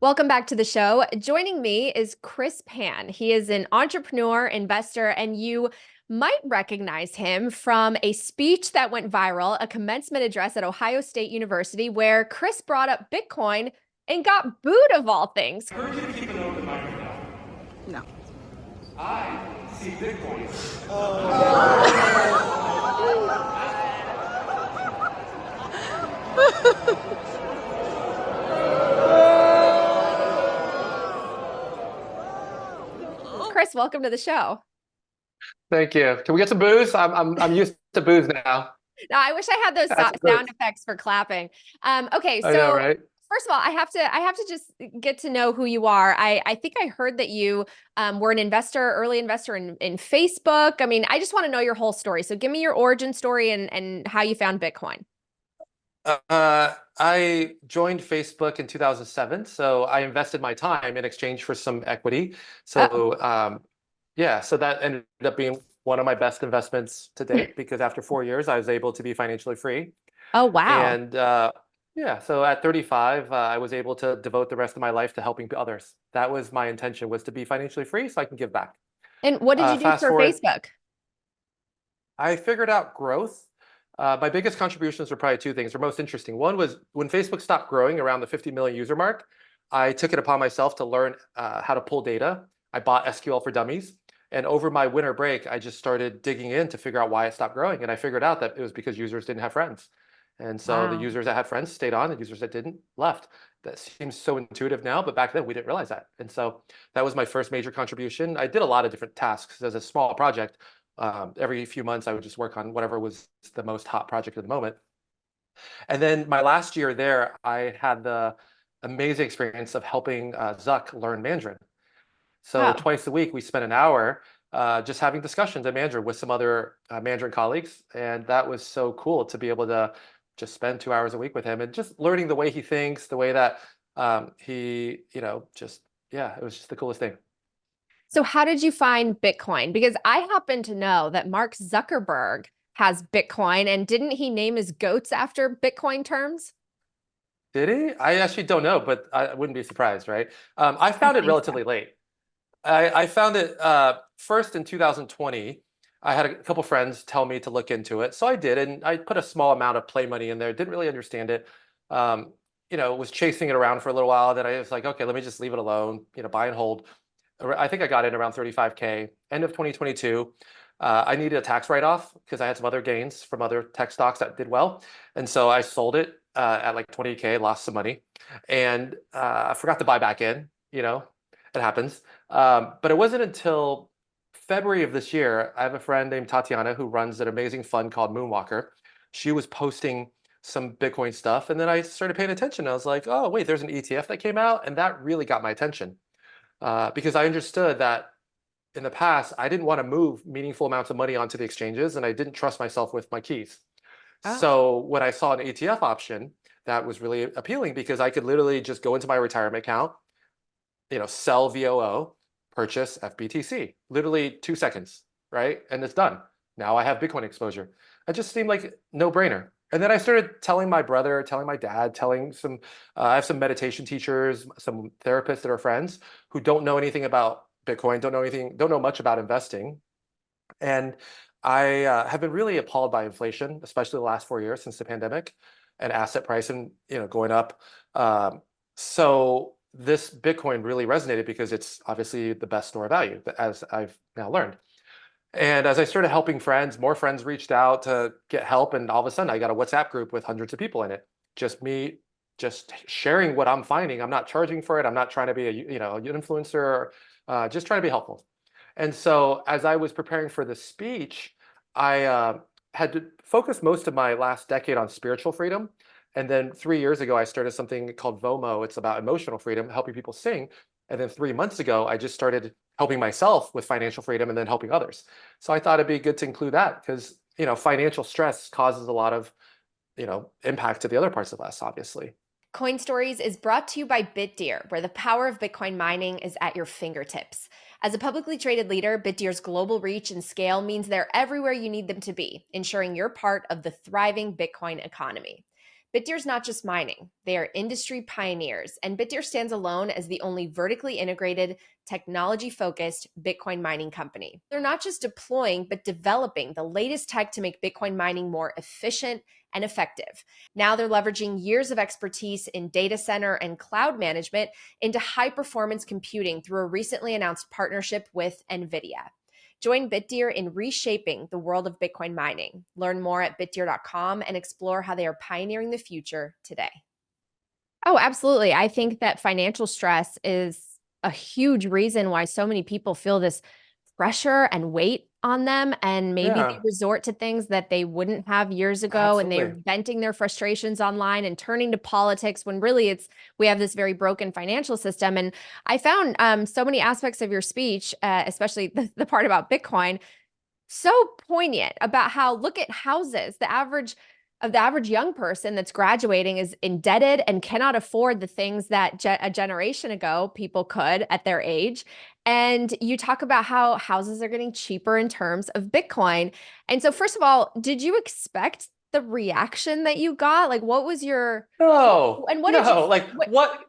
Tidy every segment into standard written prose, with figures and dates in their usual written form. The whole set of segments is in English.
Welcome back to the show. Joining me is Chris Pan. He is an entrepreneur, investor, and you might recognize him from a speech that went viral, a commencement address at Ohio State University, where Chris brought up Bitcoin and got booed of all things. I urge you to keep an open microphone. No. I see Bitcoin. Chris, welcome to the show. Thank you. Can we get some booze? I'm used to booze now. Now, I wish I had those That's sound good. effects for clapping. Okay, I know, so right? first of all, I have to just get to know who you are. I think I heard that you were an investor, early investor in Facebook. I mean, I just want to know your whole story. So give me your origin story and how you found Bitcoin. I joined Facebook in 2007, so I invested my time in exchange for some equity. Oh, So yeah, so that ended up being one of my best investments to date because after 4 years, I was able to be financially free. oh wow. And yeah, so at 35, I was able to devote the rest of my life to helping others. That was my intention, was to be financially free so I can give back. And what did you do Fast for forward, Facebook? I figured out growth. My biggest contributions were probably two things. They're most interesting. One was when Facebook stopped growing around the 50 million user mark, I took it upon myself to learn how to pull data. I bought SQL for Dummies. And over my winter break, I just started digging in to figure out why it stopped growing. And I figured out that it was because users didn't have friends. And so the Wow. users that had friends stayed on, and users that didn't left. That seems so intuitive now, but back then we didn't realize that. And so that was my first major contribution. I did a lot of different tasks as a small project. Every few months, I would just work on whatever was the most hot project at the moment. And then my last year there, I had the amazing experience of helping Zuck learn Mandarin. So Oh. twice a week, we spent an hour just having discussions in Mandarin with some other Mandarin colleagues. And that was so cool to be able to just spend 2 hours a week with him and just learning the way he thinks, the way that he, just, yeah, it was just the coolest thing. So how did you find Bitcoin? Because I happen to know that Mark Zuckerberg has Bitcoin, and didn't he name his goats after Bitcoin terms? Did he? I actually don't know, but I wouldn't be surprised, right? I I found it think so. relatively late. I found it first in 2020. I had a couple friends tell me to look into it. So I did, and I put a small amount of play money in there. Didn't really understand it. Um, was chasing it around for a little while. Then I was like, okay, let me just leave it alone, buy and hold. I think I got in around 35K. End of 2022. I needed a tax write-off because I had some other gains from other tech stocks that did well. And so I sold it at like 20K, lost some money. And I forgot to buy back in, it happens. But it wasn't until February of this year, I have a friend named Tatiana who runs an amazing fund called Moonwalker. She was posting some Bitcoin stuff, and then I started paying attention. I was like, oh, wait, there's an ETF that came out, and that really got my attention because I understood that in the past, I didn't want to move meaningful amounts of money onto the exchanges, and I didn't trust myself with my keys. Oh. So when I saw an ETF option, that was really appealing because I could literally just go into my retirement account, sell VOO, purchase FBTC, literally 2 seconds, right? And it's done. Now I have Bitcoin exposure. It just seemed like no brainer. And then I started telling my brother, telling my dad, telling some, I have some meditation teachers, some therapists that are friends who don't know anything about Bitcoin, don't know much about investing. And I have been really appalled by inflation, especially the last 4 years since the pandemic and asset pricing, going up. So this Bitcoin really resonated because it's obviously the best store of value, as I've now learned. And as I started helping friends, more friends reached out to get help. And all of a sudden, I got a WhatsApp group with hundreds of people in it. Just me, just sharing what I'm finding. I'm not charging for it. I'm not trying to be an influencer, just trying to be helpful. And so as I was preparing for the speech, I had to focus most of my last decade on spiritual freedom. And then 3 years ago, I started something called VOMO. It's about emotional freedom, helping people sing. And then 3 months ago, I just started helping myself with financial freedom and then helping others. So I thought it'd be good to include that because, financial stress causes a lot of, impact to the other parts of us, obviously. Coin Stories is brought to you by Bitdeer, where the power of Bitcoin mining is at your fingertips. As a publicly traded leader, Bitdeer's global reach and scale means they're everywhere you need them to be, ensuring you're part of the thriving Bitcoin economy. Bitdeer's not just mining, they are industry pioneers, and Bitdeer stands alone as the only vertically integrated, technology focused Bitcoin mining company. They're not just deploying, but developing the latest tech to make Bitcoin mining more efficient and effective. Now they're leveraging years of expertise in data center and cloud management into high performance computing through a recently announced partnership with NVIDIA. Join Bitdeer in reshaping the world of Bitcoin mining. Learn more at bitdeer.com and explore how they are pioneering the future today. Oh, absolutely. I think that financial stress is a huge reason why so many people feel this pressure and weight on them. And maybe they Yeah, resort to things that they wouldn't have years ago. And they're absolutely. venting their frustrations online and turning to politics when really we have this very broken financial system. And I found so many aspects of your speech, especially the part about Bitcoin, so poignant about how look at houses. The average young person that's graduating is indebted and cannot afford the things that a generation ago people could at their age. And you talk about how houses are getting cheaper in terms of Bitcoin. And so, first of all, did you expect the reaction that you got? Like, what was your No, and what did you no. Like what?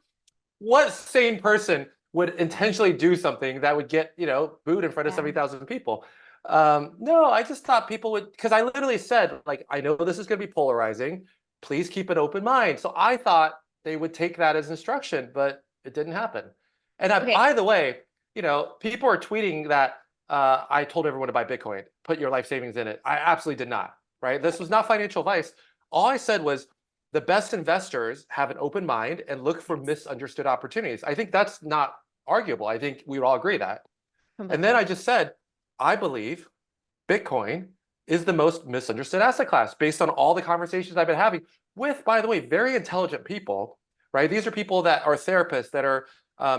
what sane person would intentionally do something that would get, booed in front of Yeah. 70,000 people? No, I just thought people would, because I literally said, like, I know this is going to be polarizing. Please keep an open mind. So I thought they would take that as instruction, but it didn't happen. And Okay. by the way, people are tweeting that I told everyone to buy Bitcoin, put your life savings in it. I absolutely did not, right? This was not financial advice. All I said was, the best investors have an open mind and look for misunderstood opportunities. I think that's not arguable. I think we would all agree that. And then Completely. I just said, I believe Bitcoin is the most misunderstood asset class based on all the conversations I've been having with, by the way, very intelligent people, right? These are people that are therapists, that are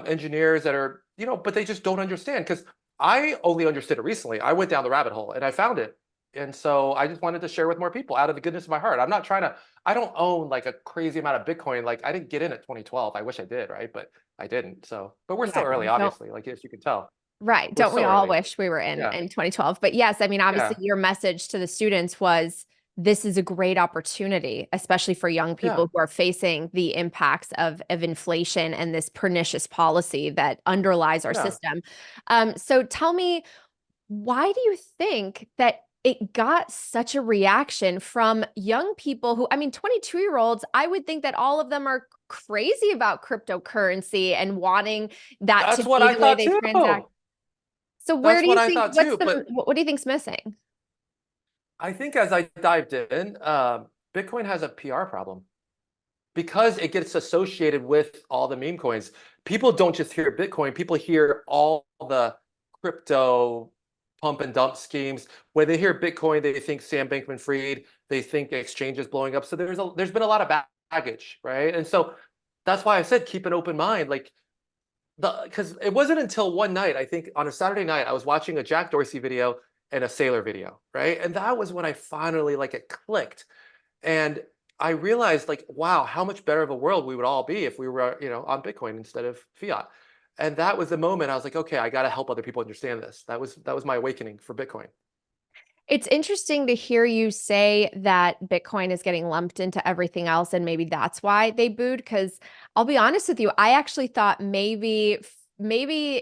engineers, that are, but they just don't understand, because I only understood it recently. I went down the rabbit hole and I found it. And so I just wanted to share with more people out of the goodness of my heart. I'm not trying to, I don't own like a crazy amount of Bitcoin. Like, I didn't get in at 2012. I wish I did, right? But I didn't. So, but we're still Yeah. early, Don't obviously, like as you can tell. Right. We're Don't we so all early. wish we were in Yeah. 2012? But yes, I mean, obviously Yeah. your message to the students was this is a great opportunity, especially for young Yeah. people who are facing the impacts of inflation and this pernicious policy that underlies our Yeah. system. So tell me, why do you think that it got such a reaction from young people who, I mean, 22-year-olds, I would think that all of them are crazy about cryptocurrency and wanting that to That's what be I the way thought they too. transact. So where That's do what you I think thought too. But what do you think's missing? I think as I dived in, Bitcoin has a PR problem because it gets associated with all the meme coins. People don't just hear Bitcoin, people hear all the crypto pump and dump schemes. When they hear Bitcoin, they think Sam Bankman-Fried, they think exchanges blowing up. So there's been a lot of baggage, right? And so that's why I said keep an open mind. Like, because it wasn't until one night, I think on a Saturday night, I was watching a Jack Dorsey video and a Sailor video, right? And that was when I finally, like, it clicked. And I realized, like, wow, how much better of a world we would all be if we were, on Bitcoin instead of fiat. And that was the moment I was like, okay, I got to help other people understand this. That was my awakening for Bitcoin. It's interesting to hear you say that Bitcoin is getting lumped into everything else, and maybe that's why they booed. Because I'll be honest with you, I actually thought maybe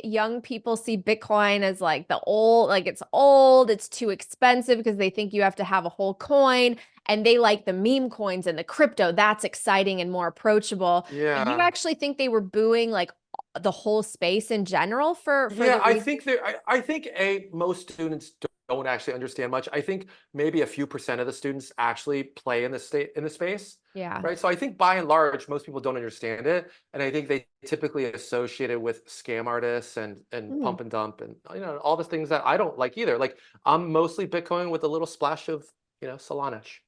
young people see Bitcoin as like it's old, it's too expensive because they think you have to have a whole coin, and they like the meme coins and the crypto. That's exciting and more approachable. But you Yeah. actually think they were booing like the whole space in general for Yeah, the I reason? think I think most students don't actually understand much. I think maybe a few percent of the students actually play in the space, Yeah. right? So I think by and large, most people don't understand it, and I think they typically associate it with scam artists and Hmm. pump and dump and all the things that I don't like either. Like, I'm mostly Bitcoin with a little splash of Solanish.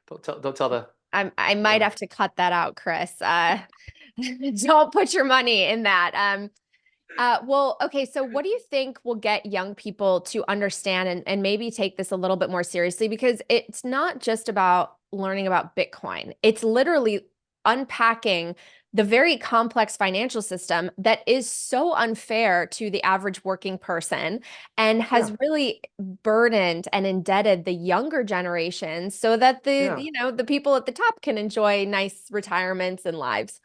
Don't tell the I you might know have to cut that out, Chris. Don't put your money in that. Well, okay, so what do you think will get young people to understand and maybe take this a little bit more seriously? Because it's not just about learning about Bitcoin. It's literally unpacking the very complex financial system that is so unfair to the average working person and has Yeah. really burdened and indebted the younger generations so that Yeah. the people at the top can enjoy nice retirements and lives.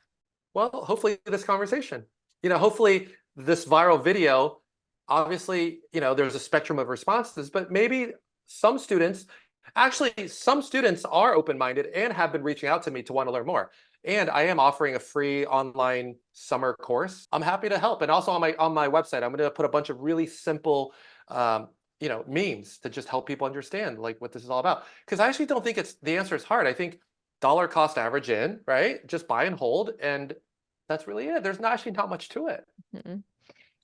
Well, hopefully this conversation, hopefully this viral video, obviously, there's a spectrum of responses, but maybe some students, actually, some students are open-minded and have been reaching out to me to want to learn more. And I am offering a free online summer course. I'm happy to help. And also on my website, I'm going to put a bunch of really simple, um, memes to just help people understand like what this is all about. Because I actually don't think the answer is hard. I think dollar cost average in, right? Just buy and hold, and that's really it. There's not actually not much to it, Mhm.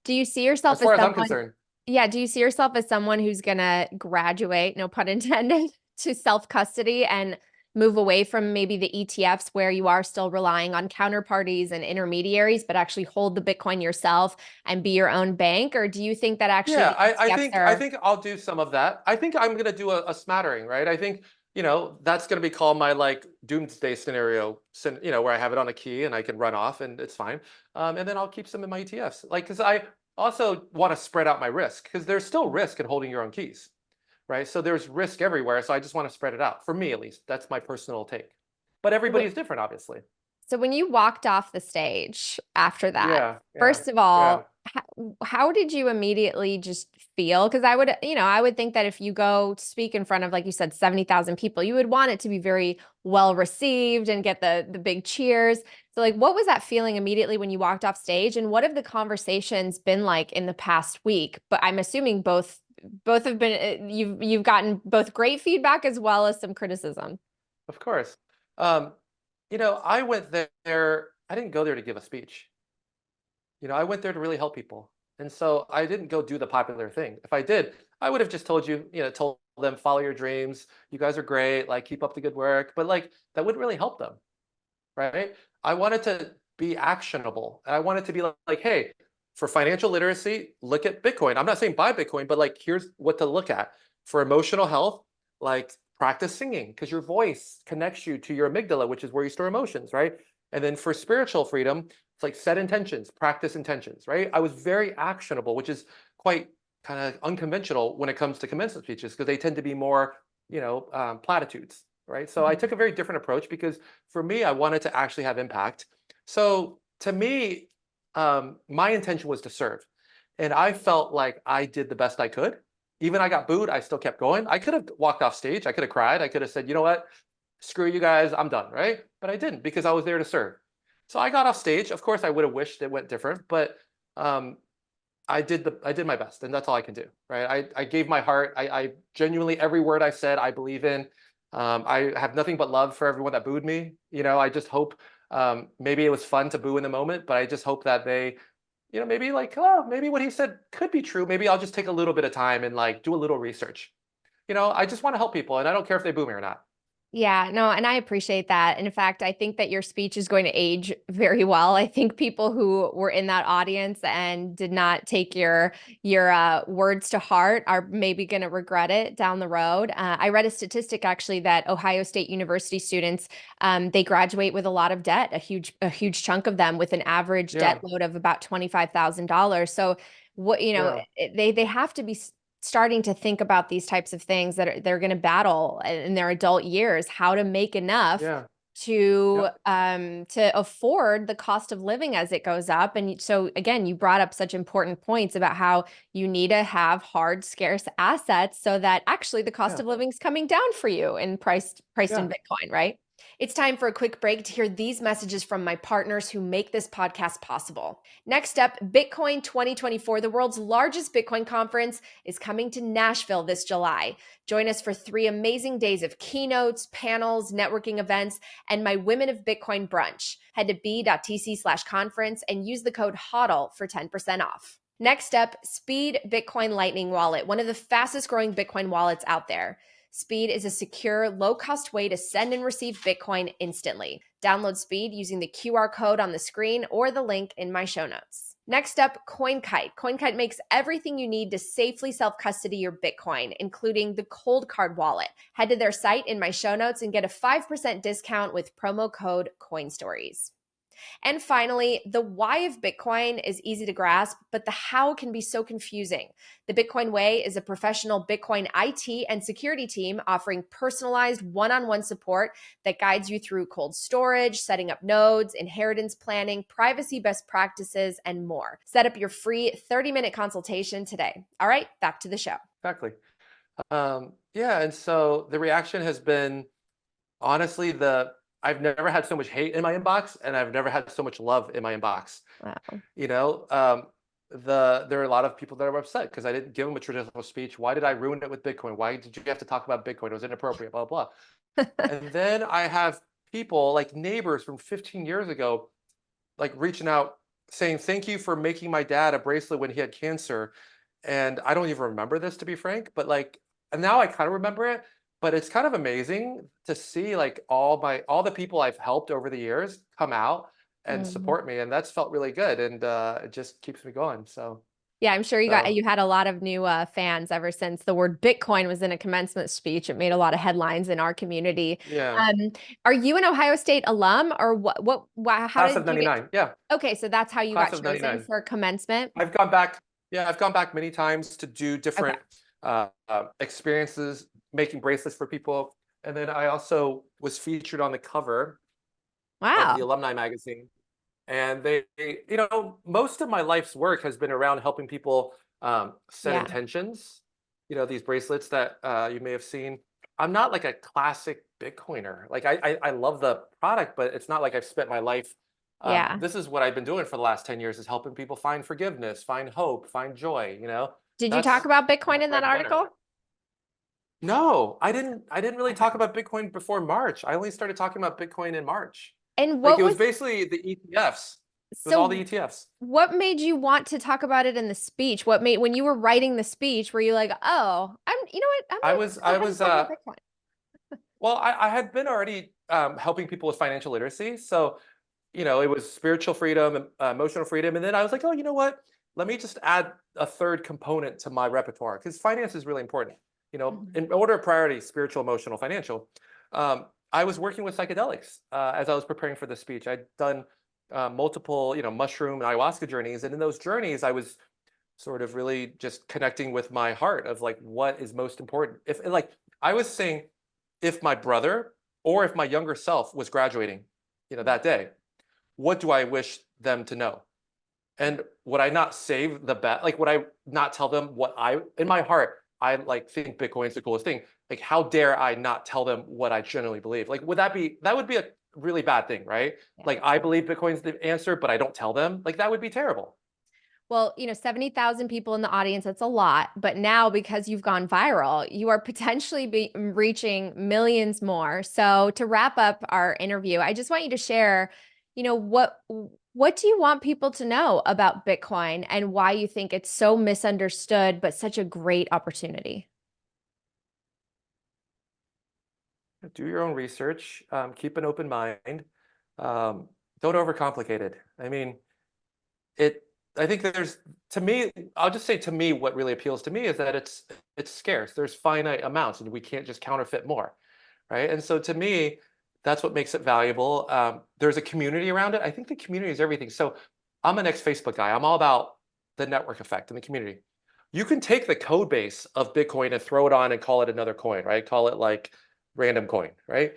Do you see yourself as as far as I'm someone, concerned. yeah, do you see yourself as someone who's gonna graduate, no pun intended, to self-custody and move away from maybe the ETFs where you are still relying on counterparties and intermediaries, but actually hold the Bitcoin yourself and be your own bank? Or do you think that actually Yeah, the I ETFs think I are, think I'll do some of that. I think I'm gonna do a smattering, right? I think that's gonna be called my like doomsday scenario, where I have it on a key and I can run off and it's fine. And then I'll keep some in my ETFs, like because I also want to spread out my risk because there's still risk in holding your own keys, right? So there's risk everywhere. So I just want to spread it out. For me, at least, that's my personal take. But everybody's different, obviously. so when you walked off the stage after that, Yeah, yeah, first of yeah. all, how did you immediately just feel? Because I would think that if you go speak in front of, like you said, 70,000 people, you would want it to be very well received and get the big cheers. So like, what was that feeling immediately when you walked off stage? And what have the conversations been like in the past week? But I'm assuming both have been, you've gotten both great feedback as well as some criticism. Of course. Um, I went there. I didn't go there to give a speech. I went there to really help people. And so I didn't go do the popular thing. If I did, I would have just told you, told them, follow your dreams. You guys are great. Like, keep up the good work. But like, that wouldn't really help them, right? I wanted to be actionable. And I wanted to be like, hey, for financial literacy, look at Bitcoin. I'm not saying buy Bitcoin, but like, here's what to look at. For emotional health, like practice singing because your voice connects you to your amygdala, which is where you store emotions, right? And then for spiritual freedom, it's like set intentions, practice intentions, right? I was very actionable, which is quite kind of unconventional when it comes to commencement speeches because they tend to be more, platitudes, right? So I Mhm. took a very different approach because for me, I wanted to actually have impact. So to me, my intention was to serve. And I felt like I did the best I could. Even I got booed, I still kept going. I could have walked off stage. I could have cried. I could have said, you know what? Screw you guys. I'm done, right? But I didn't because I was there to serve. So I got off stage. Of course, I would have wished it went different, but um, I did my best, and that's all I can do, right? I gave my heart. I genuinely every word I said, I believe in. I have nothing but love for everyone that booed me. I just hope maybe it was fun to boo in the moment, but I just hope that they, maybe like, oh, maybe what he said could be true. Maybe I'll just take a little bit of time and like do a little research. I just want to help people, and I don't care if they boo me or not. Yeah, no, and I appreciate that. And in fact, I think that your speech is going to age very well. I think people who were in that audience and did not take your words to heart are maybe going to regret it down the road. I read a statistic actually that Ohio State University students they graduate with a lot of debt, a huge chunk of them with an average debt Yeah, load of about $25,000. So what yeah, they have to be starting to think about these types of things that they're going to battle in their adult years, how to make enough yeah, to afford the cost of living as it goes up. And so again, you brought up such important points about how you need to have hard, scarce assets so that actually the cost yeah, of living is coming down for you and priced in yeah. Bitcoin, right? It's time for a quick break to hear these messages from my partners who make this podcast possible. Next up, Bitcoin 2024, the world's largest Bitcoin conference, is coming to Nashville this July. Join us for 3 amazing days of keynotes, panels, networking events, and my Women of Bitcoin brunch. Head to b.tc/conference and use the code HODL for 10% off. Next up, Speed Bitcoin Lightning Wallet, one of the fastest growing Bitcoin wallets out there. Speed is a secure, low-cost way to send and receive Bitcoin instantly. Download Speed using the QR code on the screen or the link in my show notes. Next up, Coinkite. Coinkite makes everything you need to safely self-custody your Bitcoin, including the Coldcard Wallet. Head to their site in my show notes and get a 5% discount with promo code CoinStories. And finally, the why of Bitcoin is easy to grasp, but the how can be so confusing. The Bitcoin Way is a professional Bitcoin IT and security team offering personalized one-on-one support that guides you through cold storage, setting up nodes, inheritance planning, privacy best practices, and more. Set up your free 30-minute consultation today. All right, back to the show. Exactly. Yeah, and so the reaction has been honestly I've never had so much hate in my inbox, and I've never had so much love in my inbox. Wow. You know, there are a lot of people that are upset because I didn't give them a traditional speech. Why did I ruin it with Bitcoin? Why did you have to talk about Bitcoin? It was inappropriate, blah, blah. And then I have people like neighbors from 15 years ago, like reaching out saying, thank you for making my dad a bracelet when he had cancer. And I don't even remember this, to be frank, but like, and now I kind of remember it. But it's kind of amazing to see like all the people I've helped over the years come out and support me, and that's felt really good, and it just keeps me going. So Yeah, I'm sure you had a lot of new fans ever since the word Bitcoin was in a commencement speech. It made a lot of headlines in our community. yeah, Are you an Ohio State alum, or how class did of you get? '99. Yeah, Okay, so that's how you class got of chosen '99. for commencement. I've gone back. Yeah, I've gone back many times to do Okay. different experiences, making bracelets for people, and then I also was featured on the cover of Wow. the alumni magazine. And most of my life's work has been around helping people set Yeah. intentions. These bracelets that you may have seen. I'm not like a classic Bitcoiner. Like I love the product, but it's not like I've spent my life. Yeah. This is what I've been doing for the last 10 years is helping people find forgiveness, find hope, find joy. Did you talk That's about my Bitcoin in that bread and butter. article? No, I didn't really Okay. talk about Bitcoin before March. I only started talking about Bitcoin in March. And Like what it was was basically the ETFs. It was all the so ETFs. what made you want to talk about it in the speech? What made when you were writing the speech, were you like, oh, you know what? I'm I gonna was go I ahead and was talk about Bitcoin. well, I had been already helping people with financial literacy. So, it was spiritual freedom, emotional freedom. And then I was like, oh, you know what? Let me just add a third component to my repertoire because finance is really important. Mhm. In order of priority, spiritual, emotional, financial. I was working with psychedelics as I was preparing for the speech. I'd done multiple, mushroom and ayahuasca journeys. And in those journeys, I was sort of really just connecting with my heart of like, what is most important. If like, I was saying, if my brother or if my younger self was graduating, that day, what do I wish them to know? And would I not save the bet? Like, would I not tell them what in my heart, I like think Bitcoin's the coolest thing. Like, how dare I not tell them what I genuinely believe? Like, that would be a really bad thing, right? Yeah. Like, I believe Bitcoin's the answer, but I don't tell them. Like, that would be terrible. Well, 70,000 people in the audience, that's a lot. But now, because you've gone viral, you are potentially reaching millions more. So to wrap up our interview, I just want you to share, what do you want people to know about Bitcoin and why you think it's so misunderstood, but such a great opportunity? Do your own research, keep an open mind, don't overcomplicate it. I mean, I think to me, I'll just say to me, what really appeals to me is that it's scarce. There's finite amounts, and we can't just counterfeit more, right? And so to me, that's what makes it valuable. There's a community around it. I think the community is everything. So I'm an ex-Facebook guy. I'm all about the network effect in the community. You can take the code base of Bitcoin and throw it on and call it another coin, right? Call it like random coin, right?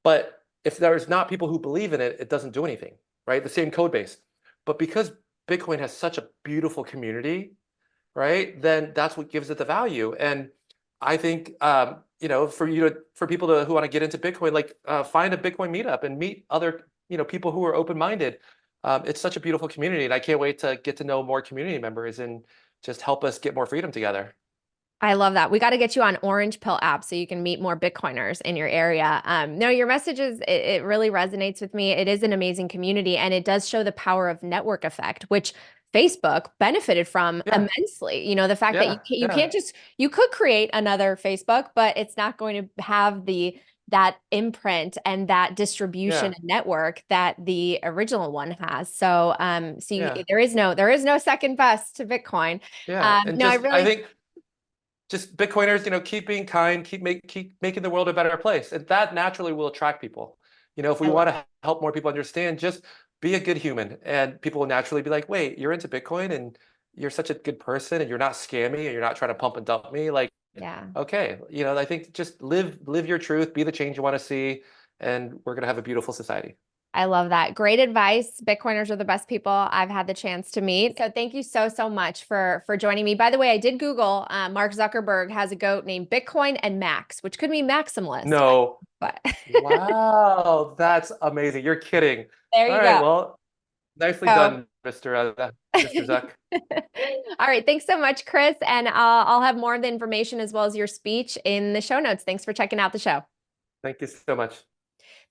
But if there's not people who believe in it, it doesn't do anything, right? The same code base. But because Bitcoin has such a beautiful community, right? Then that's what gives it the value. And I think, for people who want to get into Bitcoin, like find a Bitcoin meetup and meet other, people who are open-minded. It's such a beautiful community, and I can't wait to get to know more community members and just help us get more freedom together. I love that. We got to get you on Orange Pill app so you can meet more Bitcoiners in your area. No, your message it really resonates with me. It is an amazing community and it does show the power of network effect, which Facebook benefited from Yeah, immensely. You know, the fact that yeah, you yeah, can't just, you could create another Facebook, but it's not going to have that imprint and that distribution yeah, and network that the original one has. So, yeah, there is no second best to Bitcoin. yeah. And No, I just, I really, think just Bitcoiners, keep being kind, keep making the world a better place. And that naturally will attract people. If we I love want to help more people understand, just be a good human. And people will naturally be like, wait, you're into Bitcoin and you're such a good person and you're not scammy and you're not trying to pump and dump me. Like, yeah. okay, I think just live your truth, be the change you want to see, and we're gonna have a beautiful society. I love that. Great advice. Bitcoiners are the best people I've had the chance to meet. So thank you so, so much for joining me. By the way, I did Google, Mark Zuckerberg has a goat named Bitcoin and Max, which could mean maximalist, No. but Wow, that's amazing. You're kidding. there All you right, go. well, nicely So done, Mr. Zuck. all right, thanks so much, Chris. And I'll have more of the information as well as your speech in the show notes. Thanks for checking out the show. Thank you so much.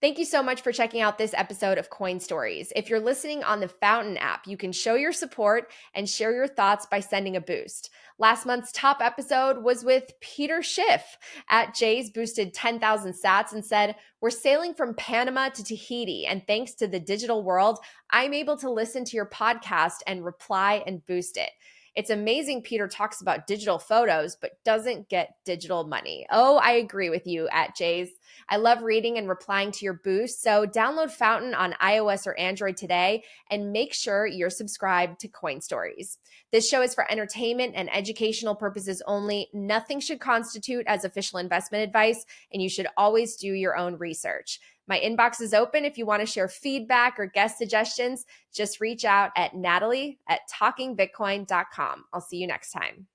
Thank you so much for checking out this episode of Coin Stories. If you're listening on the Fountain app, you can show your support and share your thoughts by sending a boost. Last month's top episode was with Peter Schiff. At Jay's boosted 10,000 sats and said, "We're sailing from Panama to Tahiti, and thanks to the digital world, I'm able to listen to your podcast and reply and boost it." It's amazing Peter talks about digital photos, but doesn't get digital money. Oh, I agree with you at Jay's. I love reading and replying to your boosts. So download Fountain on iOS or Android today and make sure you're subscribed to Coin Stories. This show is for entertainment and educational purposes only. Nothing should constitute as official investment advice, and you should always do your own research. My inbox is open if you want to share feedback or guest suggestions. Just reach out at Natalie@talkingbitcoin.com. I'll see you next time.